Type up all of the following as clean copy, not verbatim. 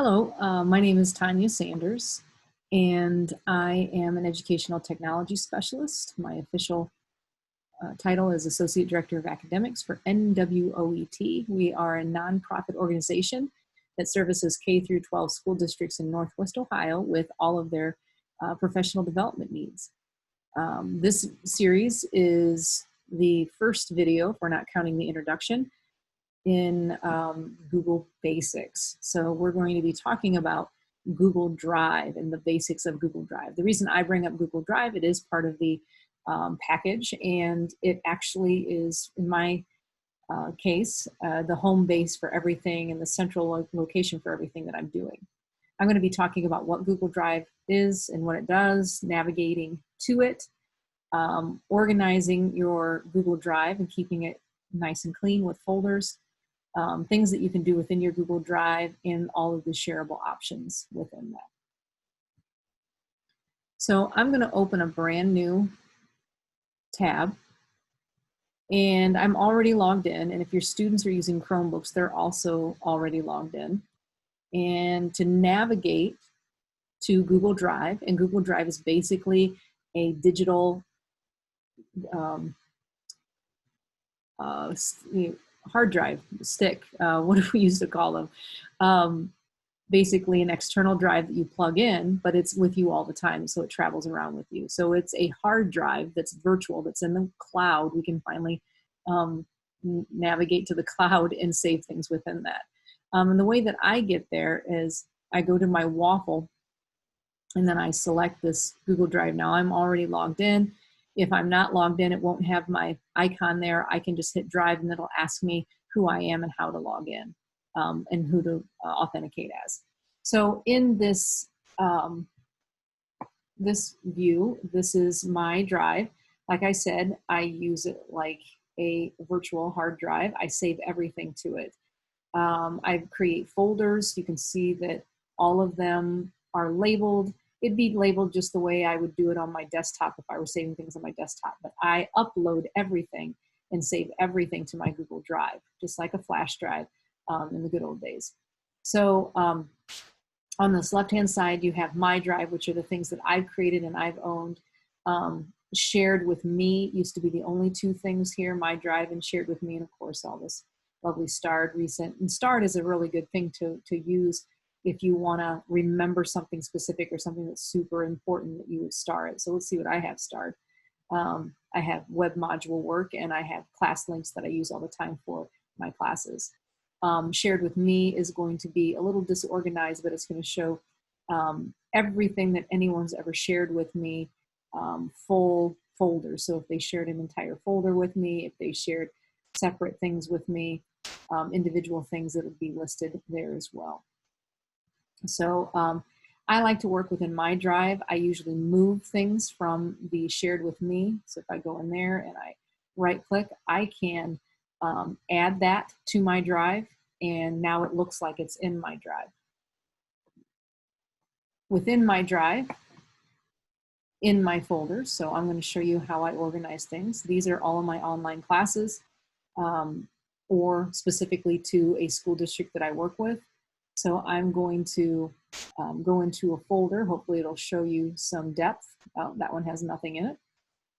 Hello, my name is Tanya Sanders, and I am an educational technology specialist. My official title is Associate Director of Academics for NWOET. We are a nonprofit organization that services K through 12 school districts in Northwest Ohio with all of their professional development needs. This series is the first video, if we're not counting the introduction, in Google Basics. So we're going to be talking about Google Drive and the basics of Google Drive. The reason I bring up Google Drive, it is part of the package, and it actually is, in my case, the home base for everything and the central location for everything that I'm doing. I'm going to be talking about what Google Drive is and what it does, navigating to it, organizing your Google Drive and keeping it nice and clean with folders, things that you can do within your Google Drive, and all of the shareable options within that. So I'm going to open a brand new tab, and I'm already logged in, and if your students are using Chromebooks, they're also already logged in. And to navigate to Google Drive, and Google Drive is basically a digital hard drive, stick, what do we used to call them? Basically an external drive that you plug in, but it's with you all the time, so it travels around with you. So it's a hard drive that's virtual, that's in the cloud. We can finally navigate to the cloud and save things within that. And the way that I get there is I go to my waffle, and then I select this Google Drive. Now I'm already logged in. If I'm not logged in, it won't have my icon there. I can just hit Drive, and it'll ask me who I am and how to log in, and who to authenticate as. So in this, this view, this is my drive. Like I said, I use it like a virtual hard drive. I save everything to it. I create folders. You can see that all of them are labeled. It'd be labeled just the way I would do it on my desktop if I were saving things on my desktop. But I upload everything and save everything to my Google Drive, just like a flash drive in the good old days. So on this left-hand side, you have My Drive, which are the things that I've created and I've owned. Shared with Me used to be the only two things here, My Drive and Shared with Me, and of course all this lovely starred recent. And starred is a really good thing to use if you want to remember something specific or something that's super important that you would star it. So let's see what I have starred. I have web module work, and I have class links that I use all the time for my classes. Shared with Me is going to be a little disorganized, but it's going to show everything that anyone's ever shared with me, full folders. So if they shared an entire folder with me, if they shared separate things with me, individual things that would be listed there as well. So I like to work within my drive. I usually move things from the Shared with Me. So if I go in there and I right click, I can add that to my drive, and now it looks like it's in my drive. Within my drive, in my folders, so I'm going to show you how I organize things. These are all of my online classes, or specifically to a school district that I work with. So I'm going to go into a folder. Hopefully it'll show you some depth. That one has nothing in it,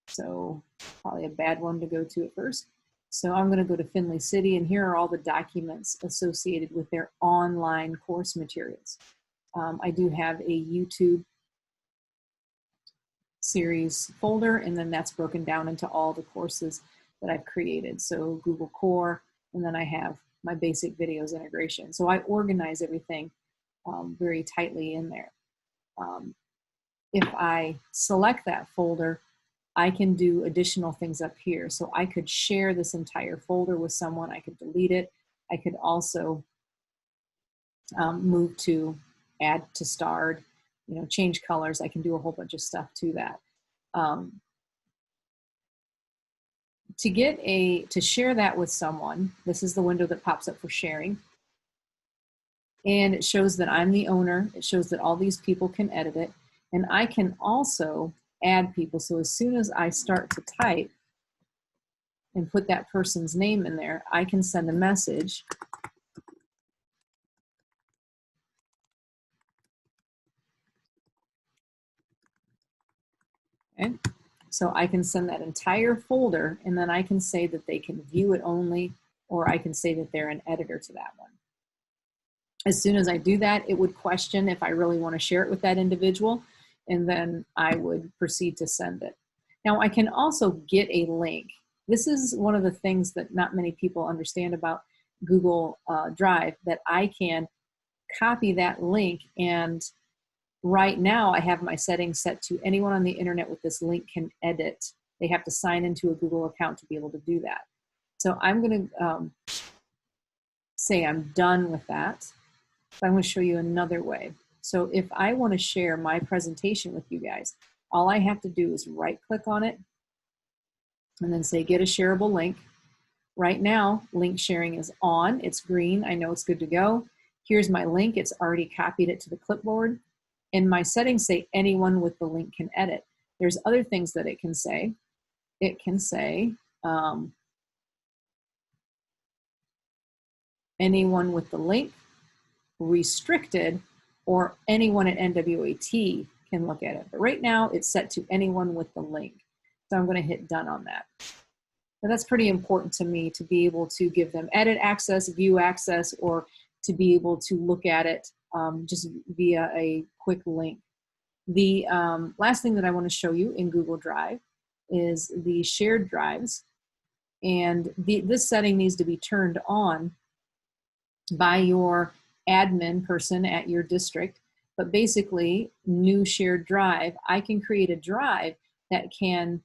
so probably a bad one to go to at first. So I'm going to go to Findlay City, and here are all the documents associated with their online course materials. I do have a YouTube series folder, and then that's broken down into all the courses that I've created. So Google Core, and then I have my basic videos integration. So I organize everything very tightly in there. If I select that folder, I can do additional things up here. So I could share this entire folder with someone. I could delete it. I could also move to add to starred, change colors. I can do a whole bunch of stuff to that. To share that with someone, this is the window that pops up for sharing. And it shows that I'm the owner. It shows that all these people can edit it. And I can also add people. So as soon as I start to type and put that person's name in there, I can send a message Okay, so I can send that entire folder, and then I can say that they can view it only, or I can say that they're an editor to that one. As soon as I do that, it would question if I really want to share it with that individual, and then I would proceed to send it. Now, I can also get a link. This is one of the things that not many people understand about Google Drive, that I can copy that link, and right now I have my settings set to anyone on the internet with this link can edit. They have to sign into a Google account to be able to do that. So I'm going to say I'm done with that. But I'm going to show you another way. So if I want to share my presentation with you guys, all I have to do is right click on it and then say get a shareable link. Right now, link sharing is on. It's green. I know it's good to go. Here's my link. It's already copied it to the clipboard. And my settings say anyone with the link can edit. There's other things that it can say. It can say anyone with the link, restricted, or anyone at NWOET can look at it. But right now it's set to anyone with the link. So I'm going to hit done on that. But that's pretty important to me, to be able to give them edit access, view access, or to be able to look at it just via a quick link. The last thing that I want to show you in Google Drive is the shared drives. And this setting needs to be turned on by your admin person at your district. But basically, new shared drive, I can create a drive that can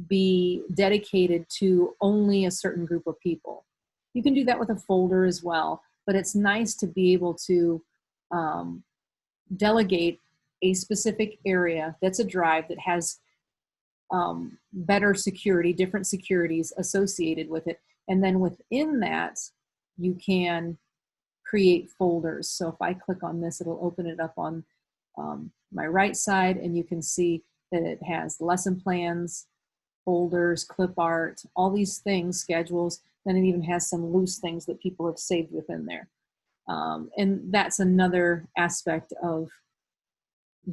be dedicated to only a certain group of people. You can do that with a folder as well, but it's nice to be able to delegate a specific area that's a drive that has better security, different securities associated with it. And then within that, you can create folders. So if I click on this, it'll open it up on my right side, and you can see that it has lesson plans, folders, clip art, all these things, schedules. Then it even has some loose things that people have saved within there. And that's another aspect of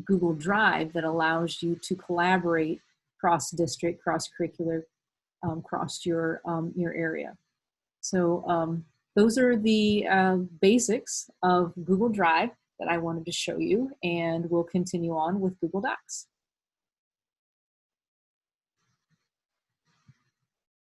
Google Drive that allows you to collaborate cross-district, cross-curricular, across your area. So those are the basics of Google Drive that I wanted to show you, and we'll continue on with Google Docs.